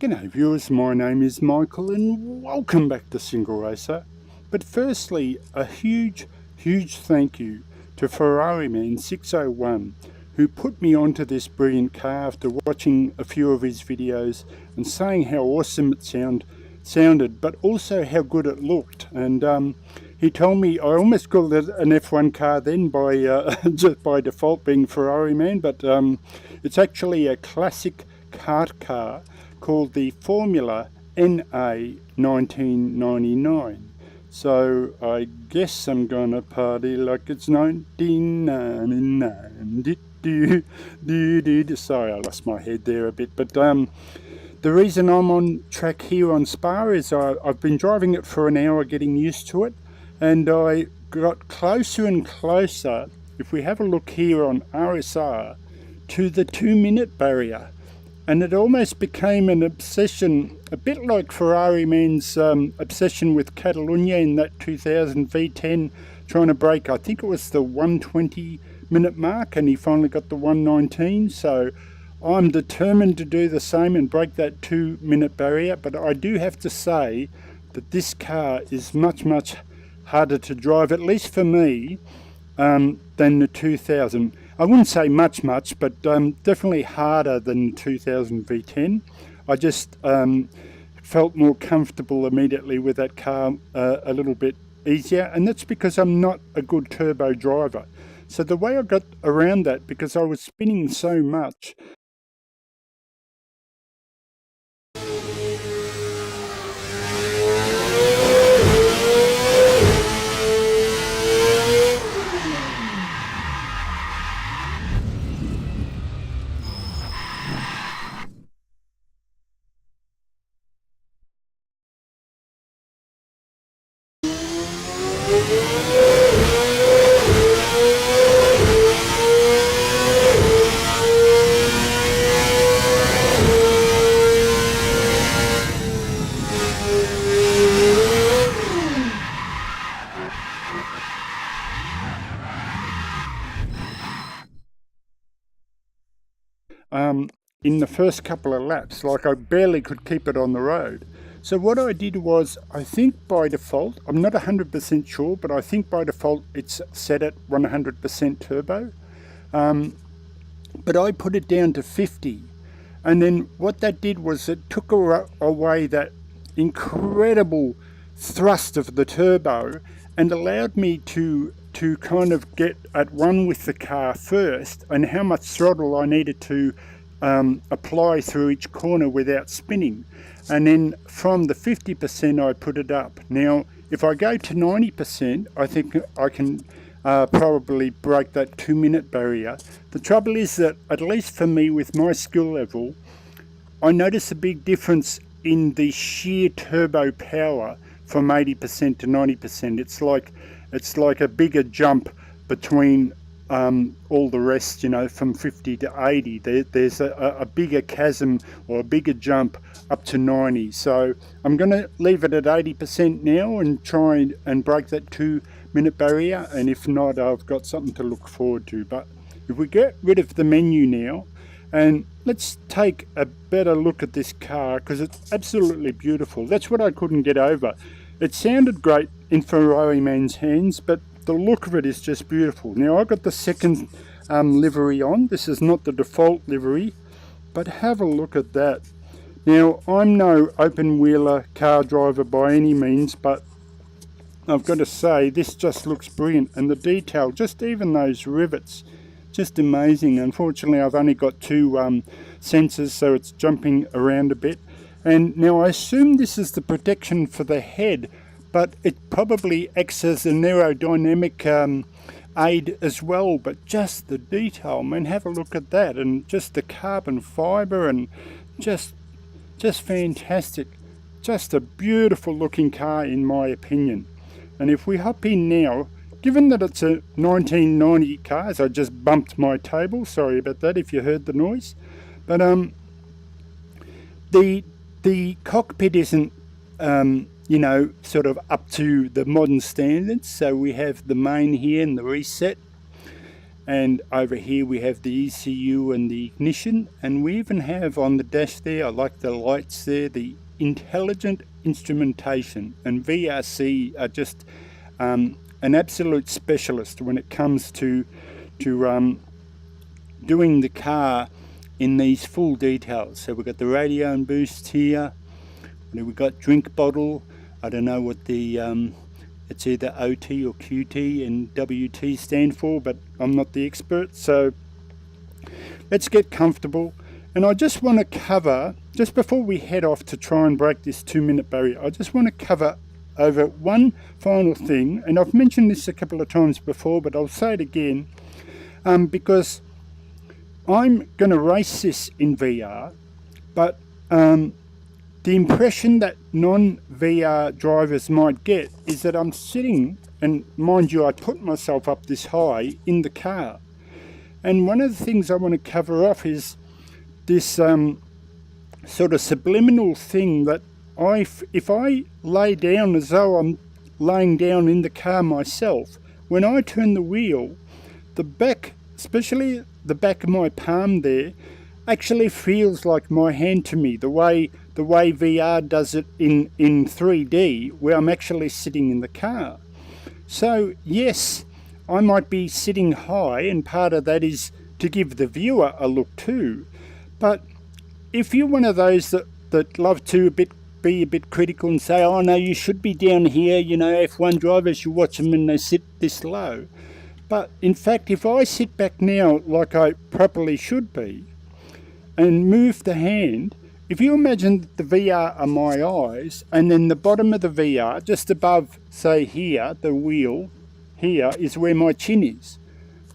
G'day viewers, my name is Michael and welcome back to SingleRacer. But firstly, a huge thank you to Ferrari Man 601 who put me onto this brilliant car after watching a few of his videos and saying how awesome it sounded, but also how good it looked. And he told me I almost called it an F1 car then by just by default being Ferrari Man, but it's actually a classic kart car called the Formula NA 1999. So I guess I'm gonna party like it's 1999. Sorry, I lost my head there a bit, but the reason I'm on track here on Spa is I've been driving it for an hour getting used to it, and I got closer and closer, if we have a look here on RSR, to the 2-minute barrier. And it almost became an obsession, a bit like Ferrari Man's obsession with Catalunya in that 2000 V10, trying to break, I think it was the 120-minute mark, and he finally got the 119. So I'm determined to do the same and break that 2-minute barrier. But I do have to say that this car is much harder to drive, at least for me, than the 2000. I wouldn't say much, but definitely harder than 2000 V10. I just felt more comfortable immediately with that car, a little bit easier, and that's because I'm not a good turbo driver. So the way I got around that, because I was spinning so much, in the first couple of laps, like I barely could keep it on the road. So what I did was, I think by default, I'm not 100% sure, but I think by default it's set at 100% turbo. But I put it down to 50. And then what that did was it took away that incredible thrust of the turbo and allowed me to kind of get at one with the car first, and how much throttle I needed to apply through each corner without spinning. And then from the 50% I put it up. Now if I go to 90%, I think I can probably break that 2-minute barrier. The trouble is that, at least for me with my skill level, I notice a big difference in the sheer turbo power from 80% to 90%. It's like a bigger jump between all the rest, you know, from 50 to 80. There's a bigger chasm, or a bigger jump up to 90. So I'm going to leave it at 80% now and try and break that 2-minute barrier, and if not, I've got something to look forward to. But if we get rid of the menu now, and let's take a better look at this car, because it's absolutely beautiful. That's what I couldn't get over. It sounded great in Ferrari Man's hands, but the look of it is just beautiful. Now I've got the second livery on. This is not the default livery, but have a look at that. Now I'm no open wheeler car driver by any means, but I've got to say this just looks brilliant, and the detail, just even those rivets, just amazing. Unfortunately I've only got 2 sensors, so it's jumping around a bit. And now I assume this is the protection for the head, but it probably acts as an aerodynamic aid as well. But just the detail, man, have a look at that, and just the carbon fibre, and just fantastic. Just a beautiful looking car in my opinion. And if we hop in now, given that it's a 1990 car, as I just bumped my table, sorry about that if you heard the noise, but the cockpit isn't you know, sort of up to the modern standards. So we have the main here and the reset, and over here we have the ECU and the ignition, and we even have on the dash there, I like the lights there, the intelligent instrumentation. And VRC are just an absolute specialist when it comes to doing the car in these full details. So we've got the radio and boost here, and we've got drink bottle. I don't know what the it's either OT or QT and WT stand for, but I'm not the expert. So let's get comfortable. And I just want to cover, just before we head off to try and break this 2-minute barrier, I just want to cover over one final thing. And I've mentioned this a couple of times before, but I'll say it again, because I'm going to race this in VR, but the impression that non-VR drivers might get is that I'm sitting, and mind you, I put myself up this high in the car. And one of the things I want to cover off is this sort of subliminal thing that if I lay down as though I'm laying down in the car myself, when I turn the wheel, the back, especially the back of my palm there, actually feels like my hand to me, the way VR does it in 3D, where I'm actually sitting in the car. So yes, I might be sitting high, and part of that is to give the viewer a look too. But if you're one of those that love to be a bit critical and say, oh no, you should be down here, you know, F1 drivers, you watch them and they sit this low. But in fact, if I sit back now like I properly should be and move the hand, if you imagine that the VR are my eyes, and then the bottom of the VR, just above, say here, the wheel, here is where my chin is,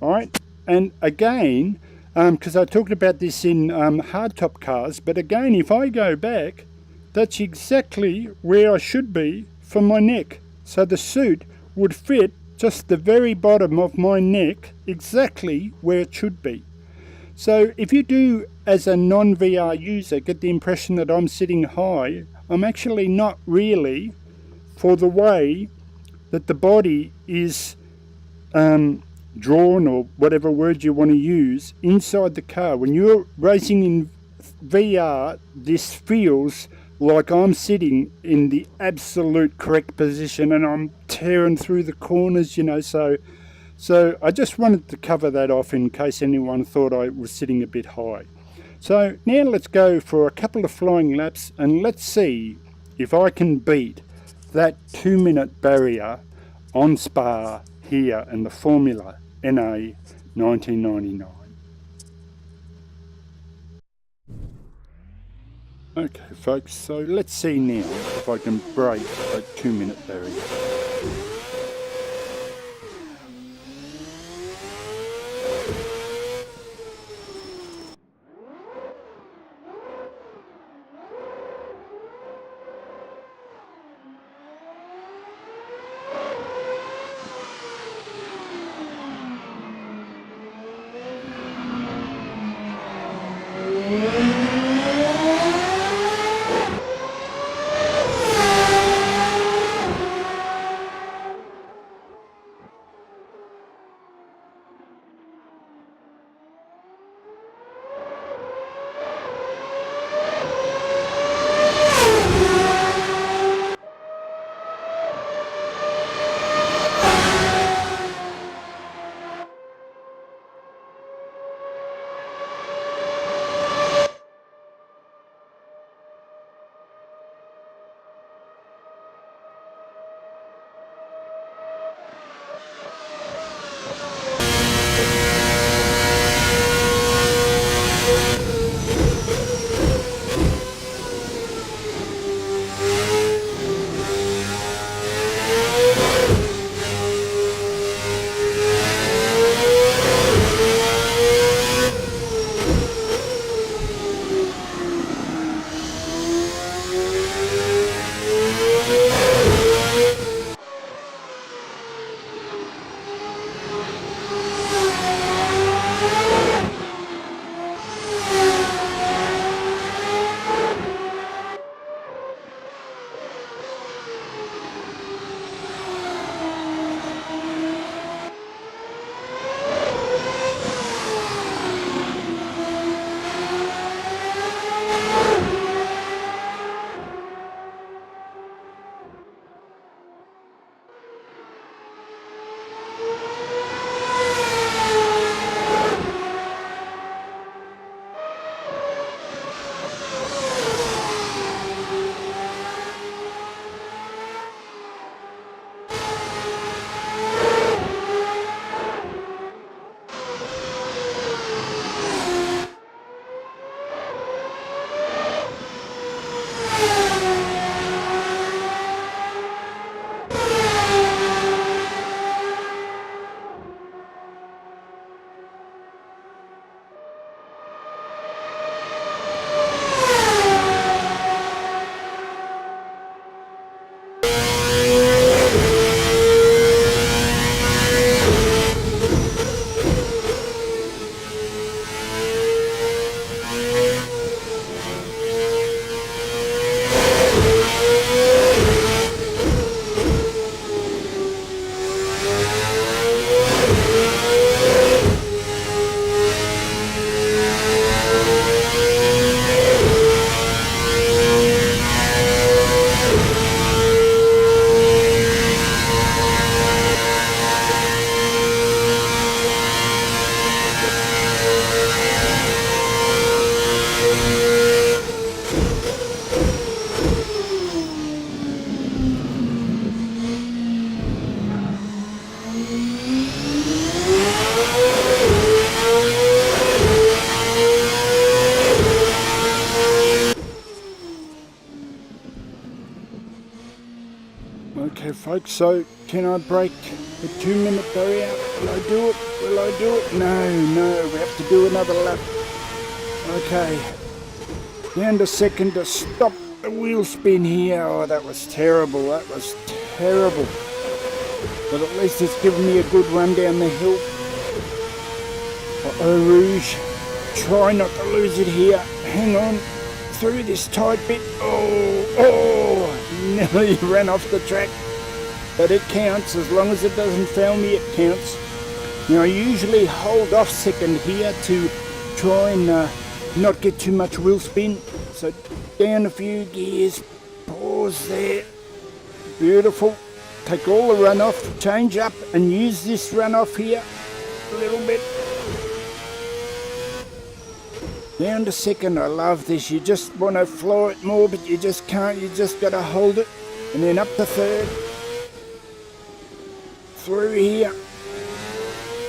all right? And again, because I talked about this in hardtop cars, but again, if I go back, that's exactly where I should be for my neck. So the suit would fit just the very bottom of my neck, exactly where it should be. So if you do, as a non-VR user, get the impression that I'm sitting high, I'm actually not really, for the way that the body is drawn, or whatever word you want to use, inside the car. When you're racing in VR, this feels like I'm sitting in the absolute correct position and I'm tearing through the corners, you know. So I just wanted to cover that off in case anyone thought I was sitting a bit high. So now let's go for a couple of flying laps, and let's see if I can beat that 2-minute barrier on Spa here in the Formula NA 1999. Okay folks, so let's see now if I can break that 2-minute barrier. Okay folks, so can I break the 2-minute barrier? Will I do it? Will I do it? No, we have to do another lap. Okay, down to second to stop the wheel spin here. Oh, that was terrible, that was terrible. But at least it's given me a good run down the hill. Uh-oh, Rouge. Try not to lose it here. Hang on. Through this tight bit. Oh, nearly ran off the track. But it counts. As long as it doesn't fail me, it counts. Now, I usually hold off second here to try and not get too much wheel spin. So down a few gears. Pause there. Beautiful. Take all the runoff, change up and use this runoff here a little bit. Down to second, I love this. You just want to fly it more, but you just can't. You just got to hold it. And then up to third. Through here.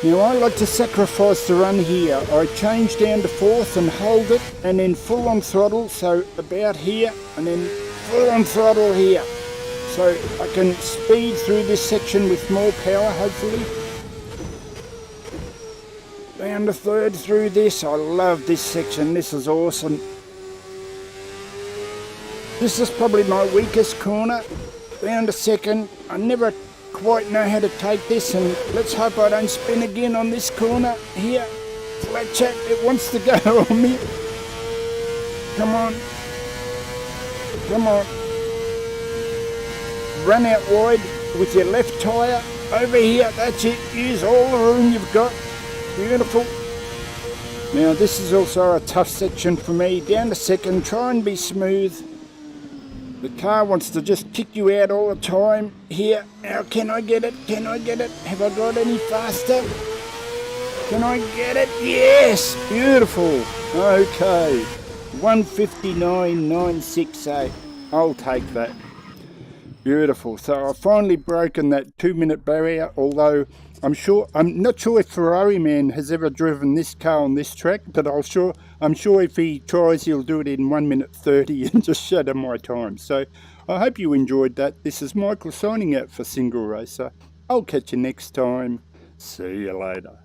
Now I like to sacrifice the run here. I change down to fourth and hold it, and then full on throttle, so about here, and then full on throttle here. So I can speed through this section with more power, hopefully. Down to third through this. I love this section. This is awesome. This is probably my weakest corner. Down to second. I never quite know how to take this, and let's hope I don't spin again on this corner here. Flat check. It wants to go on me. Come on. Come on. Run out wide with your left tyre. Over here. That's it. Use all the room you've got. Beautiful. Now this is also a tough section for me. Down to second, try and be smooth. The car wants to just kick you out all the time. Here, now can I get it? Can I get it? Have I got any faster? Can I get it? Yes! Beautiful. Okay. 1:59.968. I'll take that. Beautiful. So I've finally broken that 2-minute barrier, although I'm not sure if Ferrari Man has ever driven this car on this track, but I'm sure if he tries, he'll do it in 1:30 and just shatter my time. So I hope you enjoyed that. This is Michael signing out for SingleRacer. I'll catch you next time. See you later.